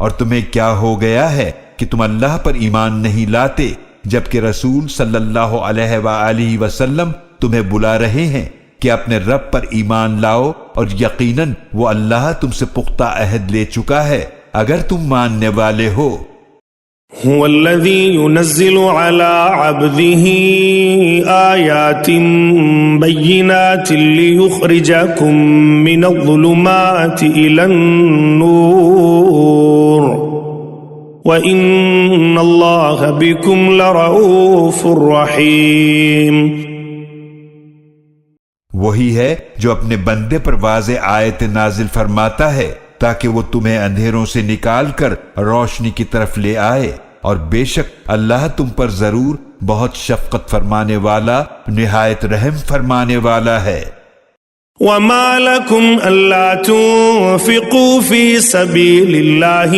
اور تمہیں کیا ہو گیا ہے کہ تم اللہ پر ایمان نہیں لاتے جبکہ رسول صلی اللہ علیہ وآلہ وسلم تمہیں بلا رہے ہیں کہ اپنے رب پر ایمان لاؤ، اور یقیناً وہ اللہ تم سے پختہ عہد لے چکا ہے اگر تم ماننے والے ہو۔ هو الذي ينزل على عبده آيات بينات ليخرجكم من الظلمات إلى النور وإن الله بكم لرؤوف رحيم۔ وہی ہے جو اپنے بندے پر واضح آیت نازل فرماتا ہے تاکہ وہ تمہیں اندھیروں سے نکال کر روشنی کی طرف لے آئے، اور بے شک اللہ تم پر ضرور بہت شفقت فرمانے والا، نہایت رحم فرمانے والا ہے۔ وما لكم ألا تنفقوا في سبيل الله